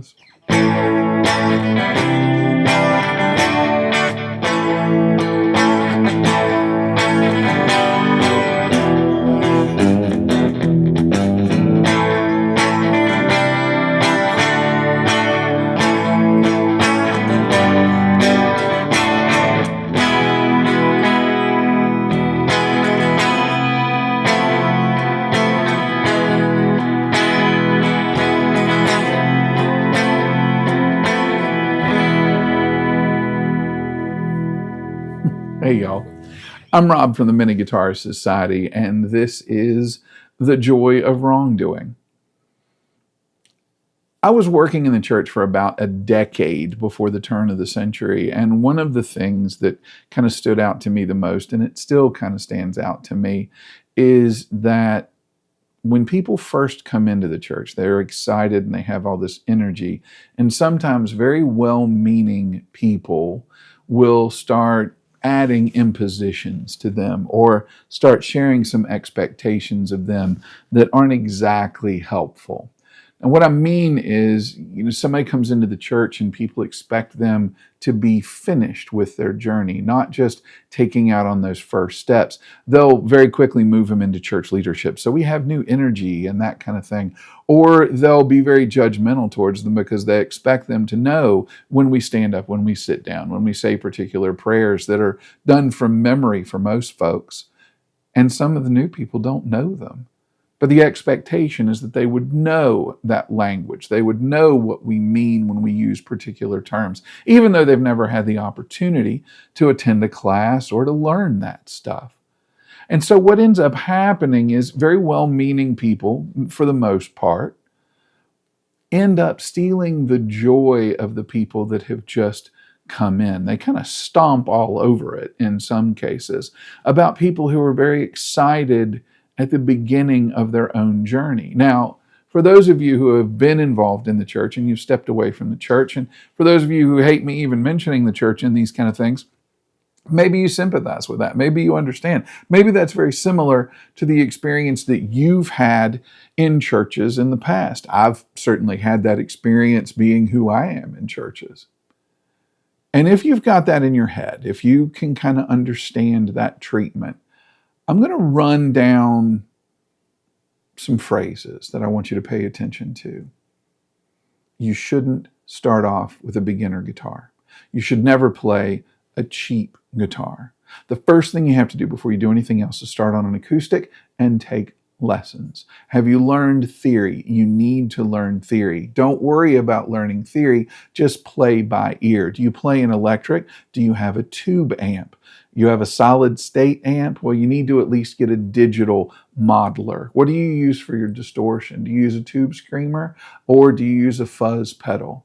us. Hey, y'all. I'm Rob from the miniguitarsociety, and this is The Joy of Wrongdoing. I was working in the church for about a decade before the turn of the century, and one of the things that kind of stood out to me the most, and it still kind of stands out to me, is that when people first come into the church, they're excited and they have all this energy, and sometimes very well-meaning people will start adding impositions to them or start sharing some expectations of them that aren't exactly helpful. And what I mean is, somebody comes into the church and people expect them to be finished with their journey, not just taking out on those first steps. They'll very quickly move them into church leadership. So we have new energy and that kind of thing. Or they'll be very judgmental towards them because they expect them to know when we stand up, when we sit down, when we say particular prayers that are done from memory for most folks. And some of the new people don't know them. But the expectation is that they would know that language. They would know what we mean when we use particular terms, even though they've never had the opportunity to attend a class or to learn that stuff. And so what ends up happening is very well-meaning people, for the most part, end up stealing the joy of the people that have just come in. They kind of stomp all over it in some cases about people who are very excited at the beginning of their own journey. Now, for those of you who have been involved in the church and you've stepped away from the church, and for those of you who hate me even mentioning the church in these kind of things, maybe you sympathize with that. Maybe you understand. Maybe that's very similar to the experience that you've had in churches in the past. I've certainly had that experience being who I am in churches. And if you've got that in your head, if you can kind of understand that treatment, I'm going to run down some phrases that I want you to pay attention to. You shouldn't start off with a beginner guitar. You should never play a cheap guitar. The first thing you have to do before you do anything else is start on an acoustic and take lessons. Have you learned theory? You need to learn theory. Don't worry about learning theory. Just play by ear. Do you play an electric? Do you have a tube amp? You have a solid state amp? Well, you need to at least get a digital modeler. What do you use for your distortion? Do you use a tube screamer or do you use a fuzz pedal?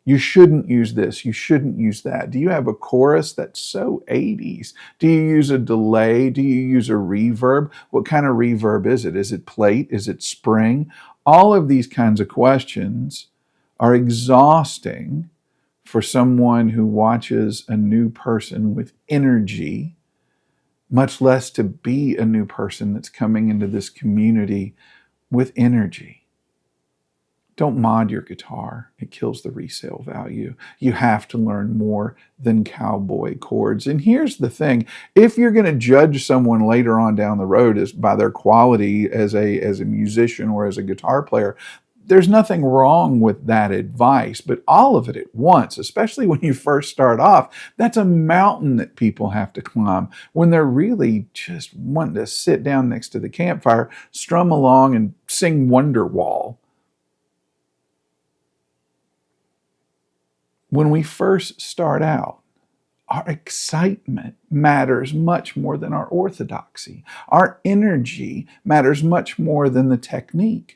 You shouldn't use this. You shouldn't use that. Do you have a chorus that's so 80s? Do you use a delay? Do you use a reverb? What kind of reverb is it? Is it plate? Is it spring? All of these kinds of questions are exhausting for someone who watches a new person with energy, much less to be a new person that's coming into this community with energy. Don't mod your guitar. It kills the resale value. You have to learn more than cowboy chords. And here's the thing. If you're going to judge someone later on down the road by their quality as a musician or as a guitar player, there's nothing wrong with that advice, but all of it at once, especially when you first start off, that's a mountain that people have to climb when they're really just wanting to sit down next to the campfire, strum along and sing Wonderwall. When we first start out, our excitement matters much more than our orthodoxy. Our energy matters much more than the technique.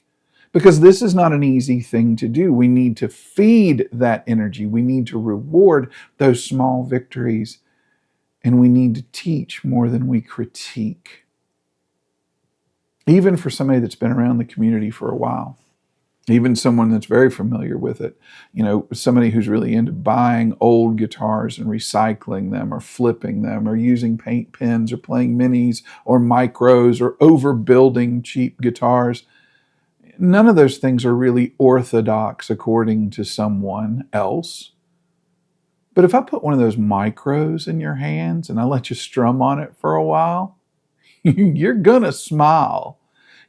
Because this is not an easy thing to do. We need to feed that energy. We need to reward those small victories. And we need to teach more than we critique. Even for somebody that's been around the community for a while. Even someone that's very familiar with it. Somebody who's really into buying old guitars and recycling them or flipping them or using paint pens or playing minis or micros or overbuilding cheap guitars. None of those things are really orthodox according to someone else. But if I put one of those micros in your hands and I let you strum on it for a while, you're going to smile.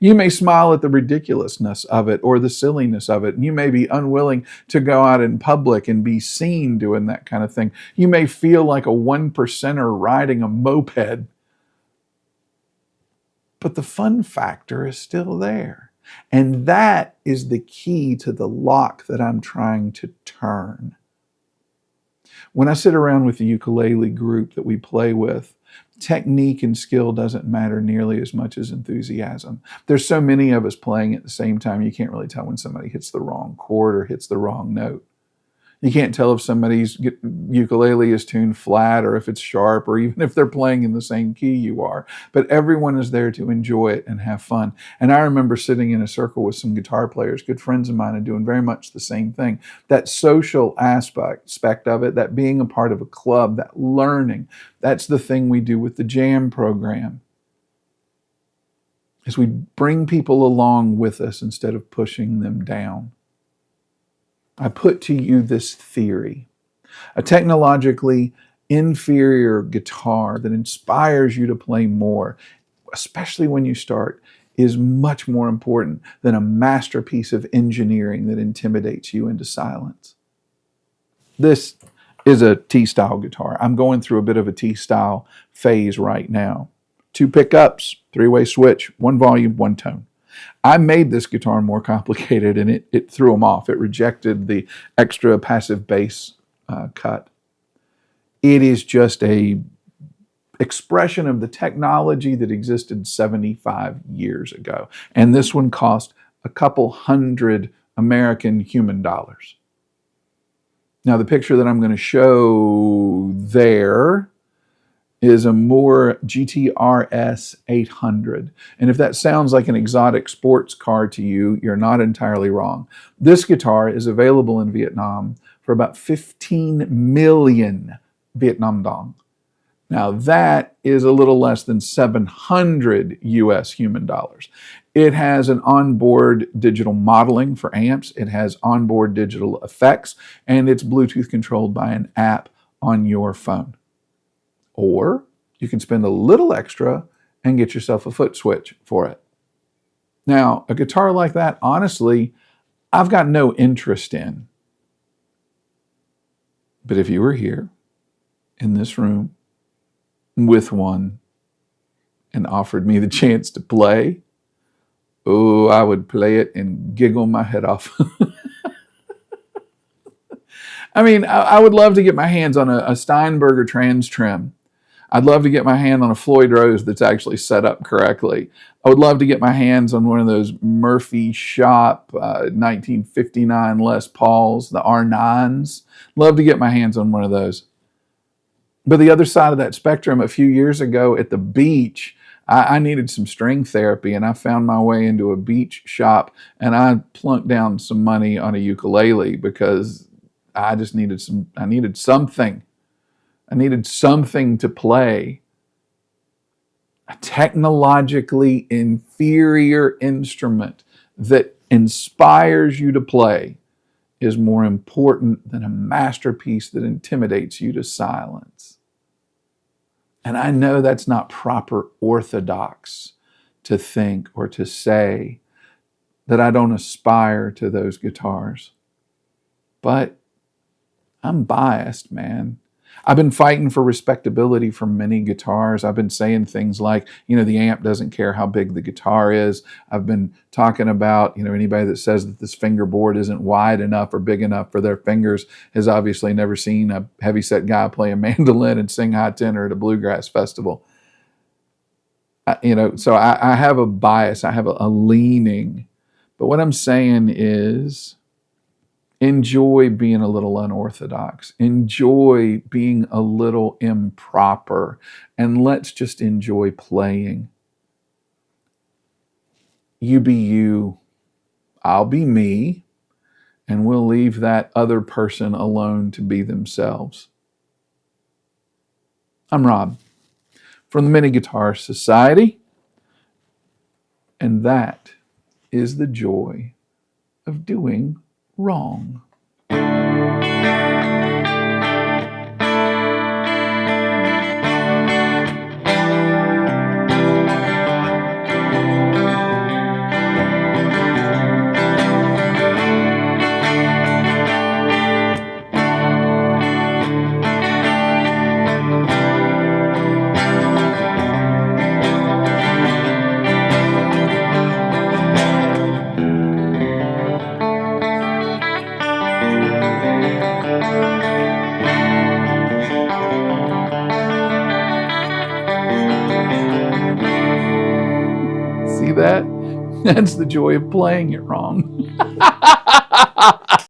You may smile at the ridiculousness of it or the silliness of it. And you may be unwilling to go out in public and be seen doing that kind of thing. You may feel like a one percenter riding a moped. But the fun factor is still there. And that is the key to the lock that I'm trying to turn. When I sit around with the ukulele group that we play with, technique and skill doesn't matter nearly as much as enthusiasm. There's so many of us playing at the same time, you can't really tell when somebody hits the wrong chord or hits the wrong note. You can't tell if somebody's ukulele is tuned flat or if it's sharp or even if they're playing in the same key you are. But everyone is there to enjoy it and have fun. And I remember sitting in a circle with some guitar players, good friends of mine, and doing very much the same thing. That social aspect of it, that being a part of a club, that learning, that's the thing we do with the Jam program. Is we bring people along with us instead of pushing them down. I put to you this theory. A technologically inferior guitar that inspires you to play more, especially when you start, is much more important than a masterpiece of engineering that intimidates you into silence. This is a T-style guitar. I'm going through a bit of a T-style phase right now. 2 pickups, 3-way switch, 1 volume, 1 tone. I made this guitar more complicated and it threw them off. It rejected the extra passive bass cut. It is just a expression of the technology that existed 75 years ago. And this one cost a couple hundred American human dollars. Now the picture that I'm going to show there is a Moore GTRS 800. And if that sounds like an exotic sports car to you, you're not entirely wrong. This guitar is available in Vietnam for about 15 million Vietnam dong. Now that is a little less than 700 US human dollars. It has an onboard digital modeling for amps. It has onboard digital effects, and it's Bluetooth controlled by an app on your phone. Or you can spend a little extra and get yourself a foot switch for it. Now, a guitar like that, honestly, I've got no interest in. But if you were here in this room with one and offered me the chance to play, oh, I would play it and giggle my head off. I mean, I would love to get my hands on a Steinberger trans trim. I'd love to get my hand on a Floyd Rose that's actually set up correctly. I would love to get my hands on one of those Murphy Shop 1959 Les Pauls, the R9s. Love to get my hands on one of those. But the other side of that spectrum, a few years ago at the beach, I needed some string therapy, and I found my way into a beach shop, and I plunked down some money on a ukulele because I just needed something. I needed something to play. A technologically inferior instrument that inspires you to play is more important than a masterpiece that intimidates you to silence. And I know that's not proper orthodox to think or to say, that I don't aspire to those guitars. But I'm biased, man. I've been fighting for respectability for many guitars. I've been saying things like, the amp doesn't care how big the guitar is. I've been talking about, anybody that says that this fingerboard isn't wide enough or big enough for their fingers has obviously never seen a heavyset guy play a mandolin and sing high tenor at a bluegrass festival. So I have a bias. I have a leaning. But what I'm saying is, enjoy being a little unorthodox. Enjoy being a little improper. And let's just enjoy playing. You be you. I'll be me. And we'll leave that other person alone to be themselves. I'm Rob from the Mini Guitar Society. And that is the joy of doing wrong. See that? That's the joy of playing it wrong.